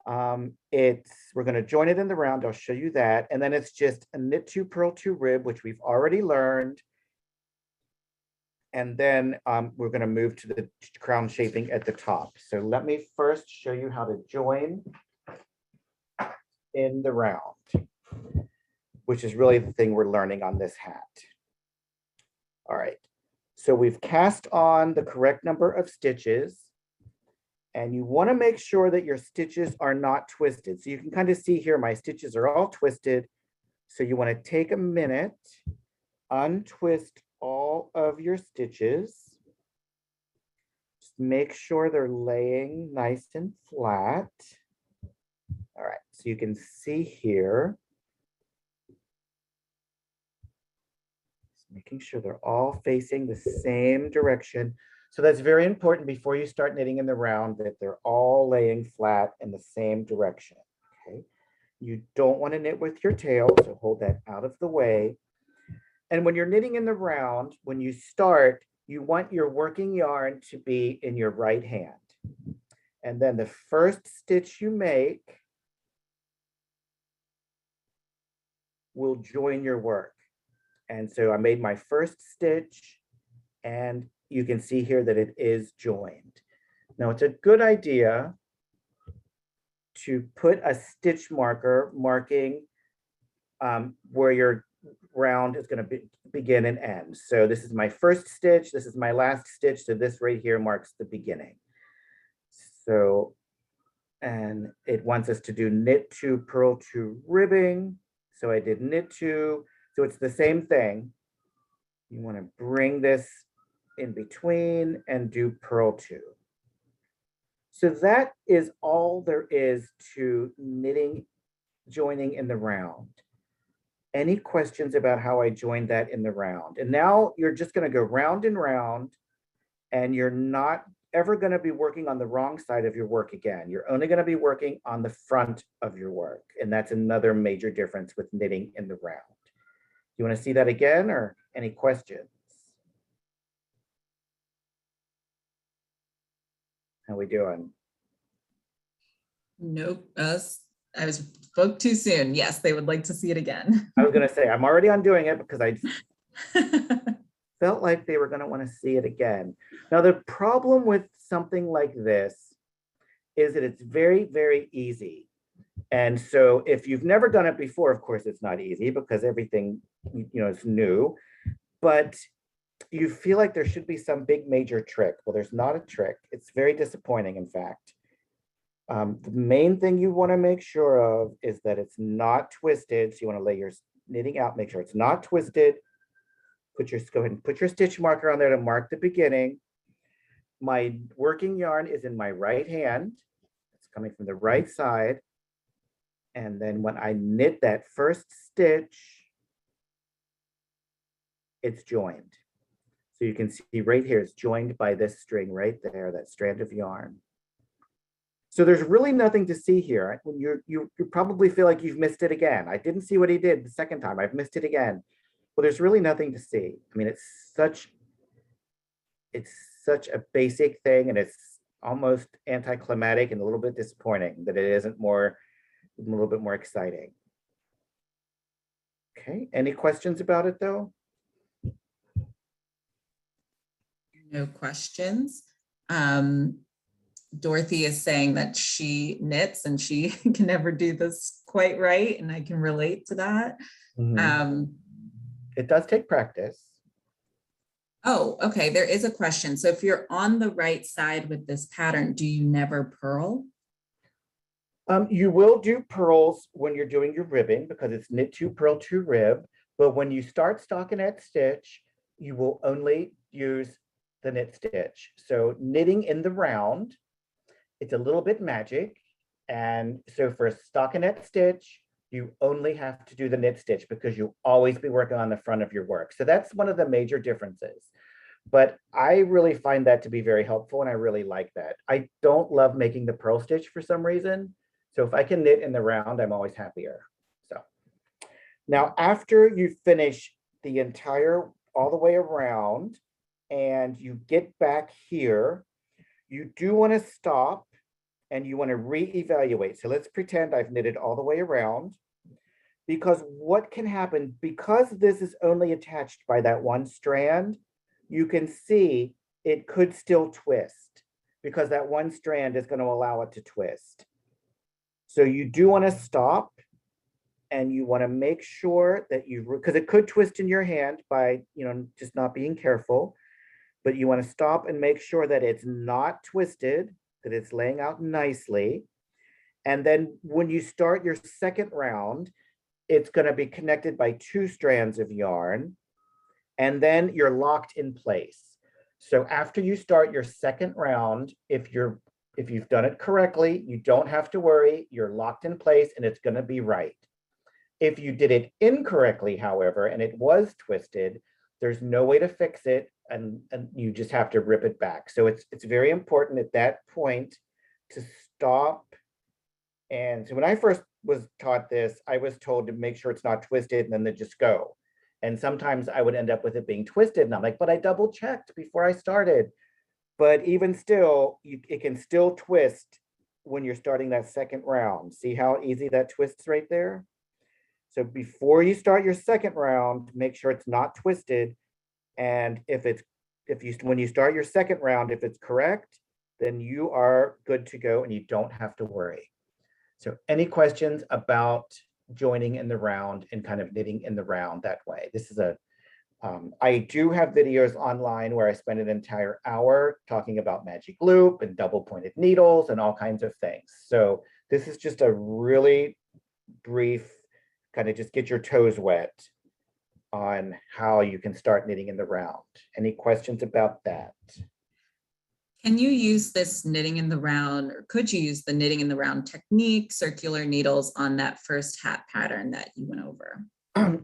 We're going to join it in the round. I'll show you that. And then it's just a knit 2, purl 2, rib, which we've already learned. And then we're going to move to the crown shaping at the top. So let me first show you how to join in the round, which is really the thing we're learning on this hat. All right, so we've cast on the correct number of stitches, and you want to make sure that your stitches are not twisted. So you can kind of see here, my stitches are all twisted. So you want to take a minute, untwist all of your stitches. Just make sure they're laying nice and flat. All right, so you can see here, making sure they're all facing the same direction. So that's very important before you start knitting in the round, that they're all laying flat in the same direction, okay? You don't want to knit with your tail, so hold that out of the way. And when you're knitting in the round, when you start, you want your working yarn to be in your right hand. And then the first stitch you make will join your work. And so I made my first stitch, and you can see here that it is joined. Now it's a good idea to put a stitch marker marking where your round is going to begin and end. So this is my first stitch, this is my last stitch, so this right here marks the beginning. So, and it wants us to do knit 2, purl 2, ribbing. So I did knit 2, so it's the same thing. You want to bring this in between and do purl 2. So that is all there is to knitting, joining in the round. Any questions about how I joined that in the round? And now you're just going to go round and round, and you're not ever going to be working on the wrong side of your work again. You're only going to be working on the front of your work. And that's another major difference with knitting in the round. You want to see that again, or any questions? How we doing? Nope. I spoke too soon. Yes, they would like to see it again. I was going to say, I'm already undoing it because I felt like they were going to want to see it again. Now, the problem with something like this is that it's very, very easy. And so if you've never done it before, of course, it's not easy because everything, is new, but you feel like there should be some big major trick. Well, there's not a trick. It's very disappointing, in fact. The main thing you want to make sure of is that it's not twisted. So you want to lay your knitting out, make sure it's not twisted. Go ahead and put your stitch marker on there to mark the beginning. My working yarn is in my right hand. It's coming from the right side. And then when I knit that first stitch, it's joined. So you can see right here, it's joined by this string right there, that strand of yarn. So there's really nothing to see here. When you probably feel like you've missed it again. I didn't see what he did the second time. I've missed it again. Well, there's really nothing to see. I mean, it's such a basic thing, and it's almost anticlimactic and a little bit disappointing that it isn't a little bit more exciting. Okay, any questions about it though? No questions. Dorothy is saying that she knits and she can never do this quite right, and I can relate to that. It does take practice. Oh, okay. There is a question. So if you're on the right side with this pattern, do you never purl? You will do purls when you're doing your ribbing because it's knit 2, purl 2, rib. But when you start stockinette stitch, you will only use the knit stitch. So knitting in the round, it's a little bit magic. And so for a stockinette stitch, you only have to do the knit stitch because you'll always be working on the front of your work. So that's one of the major differences. But I really find that to be very helpful, and I really like that. I don't love making the purl stitch for some reason. So if I can knit in the round, I'm always happier. So now after you finish the entire, all the way around, and you get back here, you do want to stop and you want to reevaluate. So let's pretend I've knitted all the way around, because what can happen, because this is only attached by that one strand, you can see it could still twist because that one strand is going to allow it to twist. So you do want to stop, and you want to make sure that because it could twist in your hand by, just not being careful, but you want to stop and make sure that it's not twisted, that it's laying out nicely. And then when you start your second round, it's going to be connected by 2 strands of yarn, and then you're locked in place. So after you start your second round, if you've done it correctly, you don't have to worry, you're locked in place and it's going to be right. If you did it incorrectly, however, and it was twisted, there's no way to fix it, and you just have to rip it back. So it's very important at that point to stop. And so when I first was taught this, I was told to make sure it's not twisted and then to just go. And sometimes I would end up with it being twisted. And I'm like, but I double checked before I started. But even still, it can still twist when you're starting that second round. See how easy that twists right there? So before you start your second round, make sure it's not twisted. And when you start your second round, if it's correct, then you are good to go and you don't have to worry. So any questions about joining in the round and kind of knitting in the round that way? I do have videos online where I spend an entire hour talking about magic loop and double pointed needles and all kinds of things. So this is just a really brief, kind of just get your toes wet on how you can start knitting in the round. Any questions about that? Can you use this knitting in the round, or could you use the knitting in the round technique, circular needles on that first hat pattern that you went over?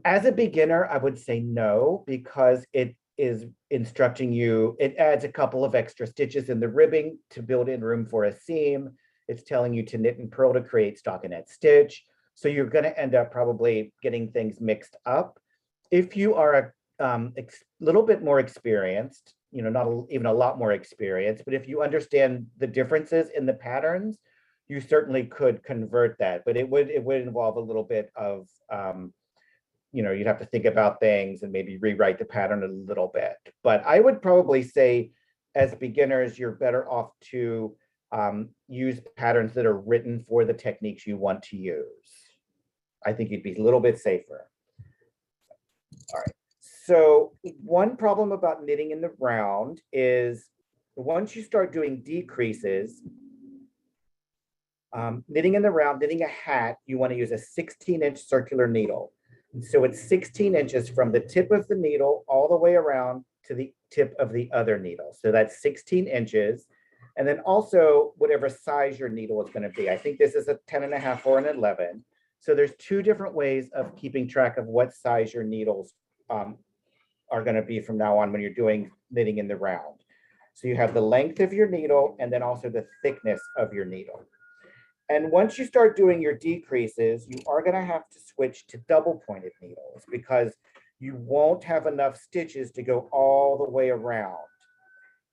As a beginner, I would say no, because it is instructing you, it adds a couple of extra stitches in the ribbing to build in room for a seam. It's telling you to knit and purl to create stockinette stitch. So you're going to end up probably getting things mixed up. If you are a little bit more experienced, not even a lot more experienced, but if you understand the differences in the patterns, you certainly could convert that. But it would involve a little bit of you'd have to think about things and maybe rewrite the pattern a little bit. But I would probably say, as beginners, you're better off to use patterns that are written for the techniques you want to use. I think you'd be a little bit safer. All right. So one problem about knitting in the round is once you start doing decreases, knitting in the round, knitting a hat, you want to use a 16-inch circular needle. And so it's 16 inches from the tip of the needle all the way around to the tip of the other needle. So that's 16 inches. And then also whatever size your needle is going to be. I think this is a 10.5 or an 11. So there's two different ways of keeping track of what size your needles are going to be from now on when you're doing knitting in the round. So you have the length of your needle and then also the thickness of your needle. And once you start doing your decreases, you are going to have to switch to double pointed needles because you won't have enough stitches to go all the way around.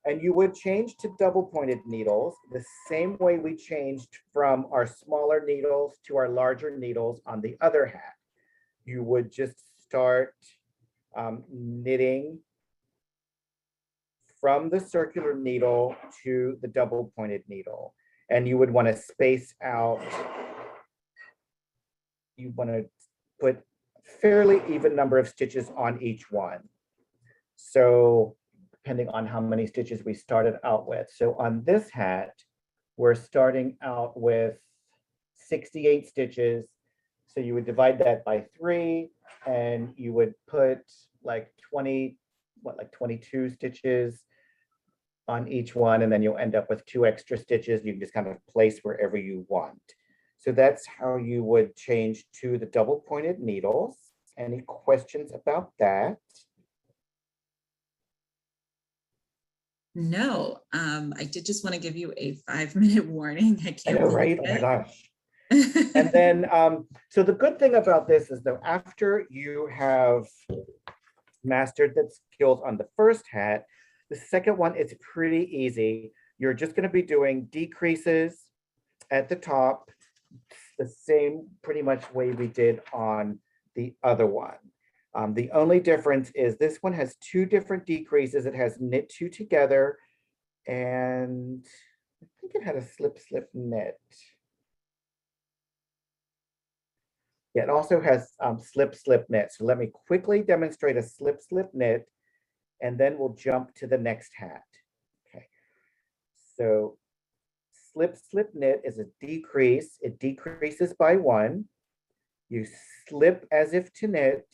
And you would change to double pointed needles the same way we changed from our smaller needles to our larger needles on the other hat. You would just start knitting from the circular needle to the double pointed needle. And you would want to space out, you want to put fairly even number of stitches on each one. So depending on how many stitches we started out with. So on this hat, we're starting out with 68 stitches. So you would divide that by 3 and you would put like 22 stitches on each one, and then you'll end up with 2 extra stitches. You can just kind of place wherever you want. So that's how you would change to the double pointed needles. Any questions about that? No, I did just want to give you a 5-minute warning. I I can't know, believe right? Oh my it. gosh. And then, so the good thing about this is though, after you have mastered the skills on the first hat, the second one is pretty easy. You're just going to be doing decreases at the top, the same pretty much way we did on the other one. The only difference is this one has 2 different decreases. It has knit 2 together, and I think it had a slip, slip, knit. Yeah, it also has slip, slip, knit. So let me quickly demonstrate a slip, slip, knit, and then we'll jump to the next hat. Okay, so slip, slip, knit is a decrease. It decreases by 1. You slip as if to knit,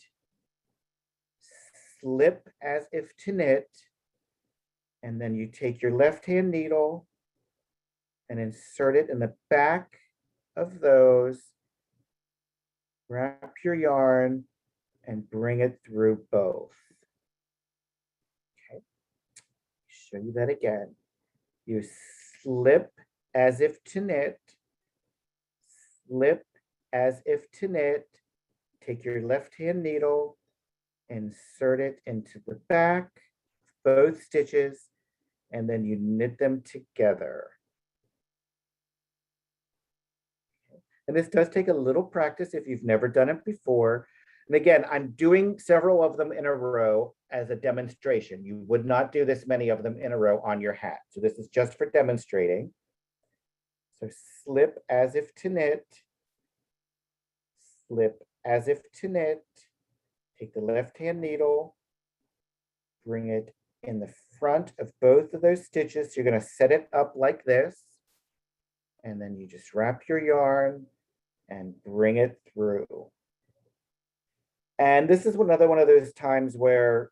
slip as if to knit, and then you take your left hand needle and insert it in the back of those, wrap your yarn, and bring it through both. Okay, show you that again. You slip as if to knit, slip as if to knit, take your left hand needle insert it into the back, both stitches, and then you knit them together. And this does take a little practice if you've never done it before. And again, I'm doing several of them in a row as a demonstration. You would not do this many of them in a row on your hat. So this is just for demonstrating. So slip as if to knit, slip as if to knit, take the left-hand needle, bring it in the front of both of those stitches. You're going to set it up like this, and then you just wrap your yarn and bring it through. And this is another one of those times where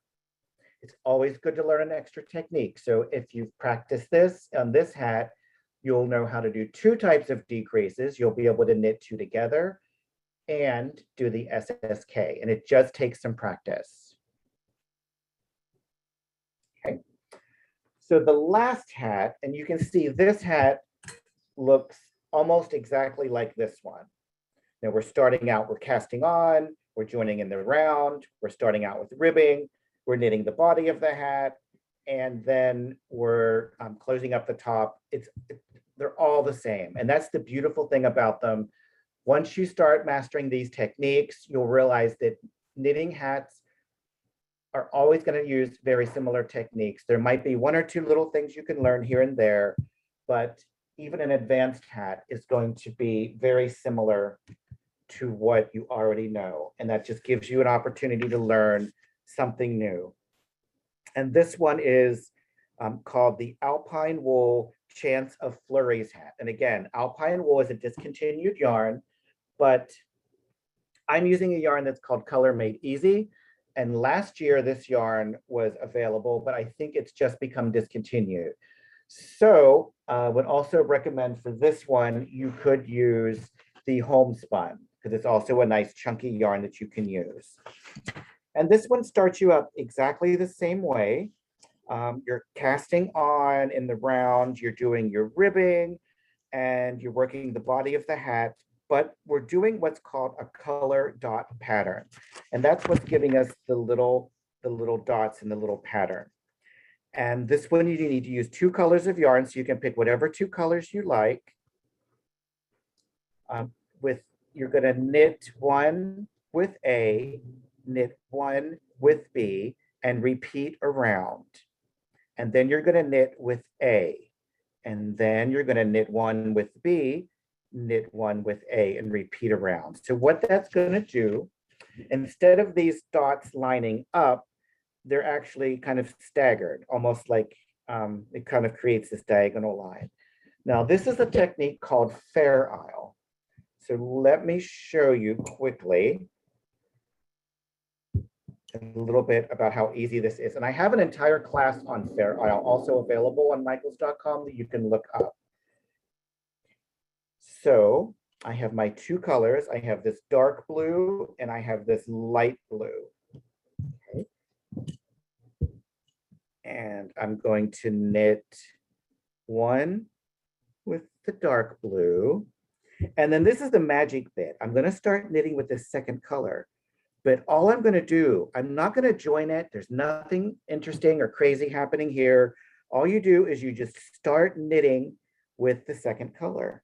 it's always good to learn an extra technique. So if you've practiced this on this hat, you'll know how to do two types of decreases. You'll be able to knit two together and do the SSK, and it just takes some practice. Okay, so the last hat, and you can see this hat looks almost exactly like this one. Now we're starting out, we're casting on, we're joining in the round, we're starting out with ribbing, we're knitting the body of the hat, and then we're closing up the top. They're all the same, and that's the beautiful thing about them. Once you start mastering these techniques, you'll realize that knitting hats are always going to use very similar techniques. There might be one or two little things you can learn here and there, but even an advanced hat is going to be very similar to what you already know. And that just gives you an opportunity to learn something new. And this one is called the Alpine Wool Chance of Flurries Hat. And again, Alpine Wool is a discontinued yarn, but I'm using a yarn that's called Color Made Easy. And last year, this yarn was available, but I think it's just become discontinued. So I would also recommend for this one, you could use the Homespun, because it's also a nice chunky yarn that you can use. And this one starts you up exactly the same way. You're casting on in the round, you're doing your ribbing, and you're working the body of the hat, but we're doing what's called a color dot pattern. And that's what's giving us the little dots in the little pattern. And this one, you need to use two colors of yarn, so you can pick whatever two colors you like. You're gonna knit one with A, knit one with B, and repeat around. And then you're gonna knit with A, and then you're gonna knit one with B, knit one with A, and repeat around. So what that's gonna do, instead of these dots lining up, they're actually kind of staggered, almost like it kind of creates this diagonal line. Now, this is a technique called Fair Isle. So let me show you quickly a little bit about how easy this is. And I have an entire class on Fair Isle also available on michaels.com that you can look up. So I have my two colors. I have this dark blue and I have this light blue. Okay. And I'm going to knit one with the dark blue. And then this is the magic bit. I'm going to start knitting with this second color. But all I'm going to do, I'm not going to join it. There's nothing interesting or crazy happening here. All you do is you just start knitting with the second color.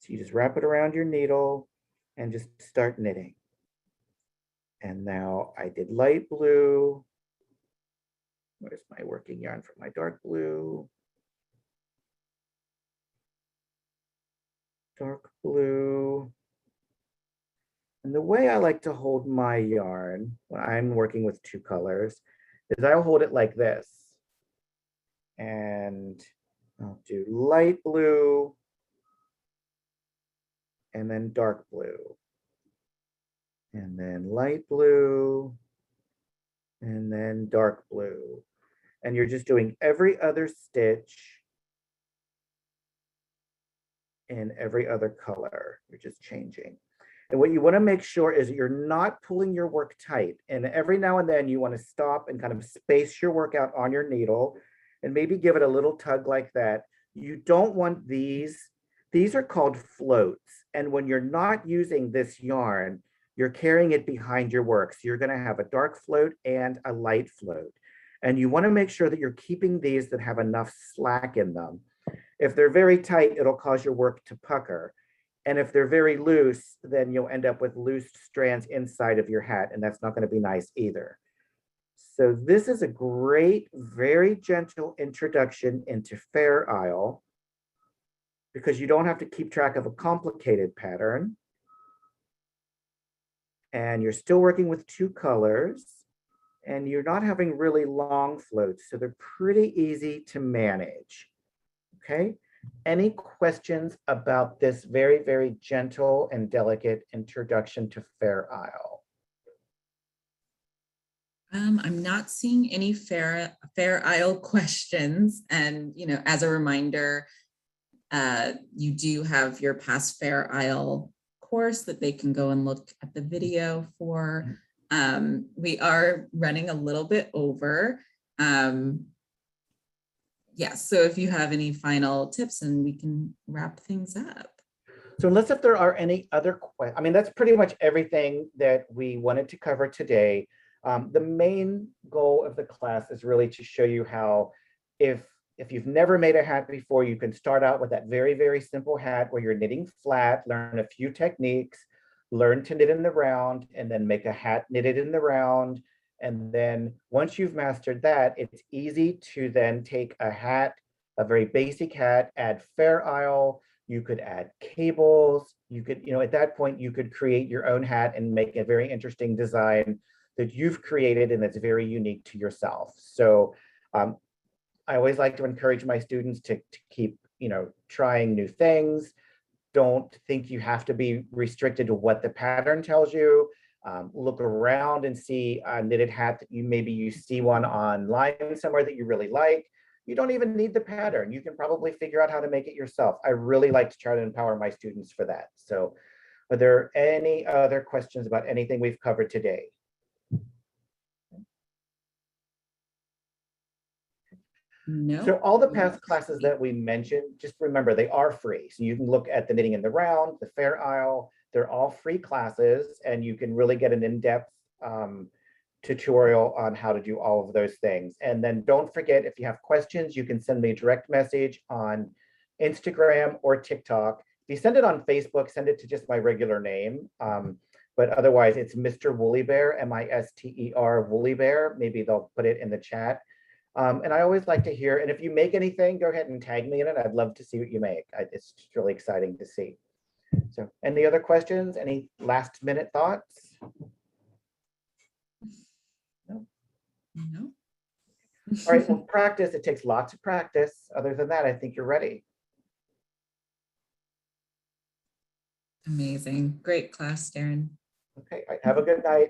So you just wrap it around your needle and just start knitting. And now I did light blue. Where's my working yarn for my dark blue? Dark blue. And the way I like to hold my yarn when I'm working with two colors is I'll hold it like this. And I'll do light blue and then dark blue. And then light blue and then dark blue. And you're just doing every other stitch in every other color. You're just changing. And what you want to make sure is you're not pulling your work tight. And every now and then you want to stop and kind of space your work out on your needle and maybe give it a little tug like that. You don't want these are called floats. And when you're not using this yarn, you're carrying it behind your work. So you're going to have a dark float and a light float. And you want to make sure that you're keeping these that have enough slack in them. If they're very tight, it'll cause your work to pucker. And if they're very loose, then you'll end up with loose strands inside of your hat, and that's not going to be nice either. So this is a great, very gentle introduction into Fair Isle, because you don't have to keep track of a complicated pattern. And you're still working with 2 colors, and you're not having really long floats, so they're pretty easy to manage. Okay, any questions about this very, very gentle and delicate introduction to Fair Isle? I'm not seeing any Fair Isle questions. And, as a reminder, you do have your past Fair Isle course that they can go and look at the video for. We are running a little bit over. Yes, so if you have any final tips, and we can wrap things up. So unless if there are any other questions, I mean, that's pretty much everything that we wanted to cover today. The main goal of the class is really to show you how, if you've never made a hat before, you can start out with that very, very simple hat where you're knitting flat, learn a few techniques, learn to knit in the round, and then make a hat knitted in the round. And then once you've mastered that, it's easy to then take a hat, a very basic hat, add Fair Isle. You could add cables. You could, at that point, you could create your own hat and make a very interesting design that you've created and that's very unique to yourself. So I always like to encourage my students to keep, trying new things. Don't think you have to be restricted to what the pattern tells you. Look around and see a knitted hat that you see one online somewhere that you really like. You don't even need the pattern. You can probably figure out how to make it yourself. I really like to try to empower my students for that. So are there any other questions about anything we've covered today? No. So all the past classes that we mentioned, just remember they are free. So you can look at the knitting in the round, the Fair Isle, they're all free classes, and you can really get an in-depth tutorial on how to do all of those things. And then don't forget, if you have questions, you can send me a direct message on Instagram or TikTok. If you send it on Facebook, send it to just my regular name. But otherwise, it's Mr. Woolly Bear, M-I-S-T-E-R, Woolly Bear. Maybe they'll put it in the chat. And I always like to hear, and if you make anything, go ahead and tag me in it. I'd love to see what you make. It's just really exciting to see. So any other questions? Any last minute thoughts? No? No. All right, well, practice. It takes lots of practice. Other than that, I think you're ready. Amazing. Great class, Darren. Okay, have a good night.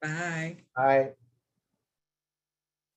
Bye. Bye.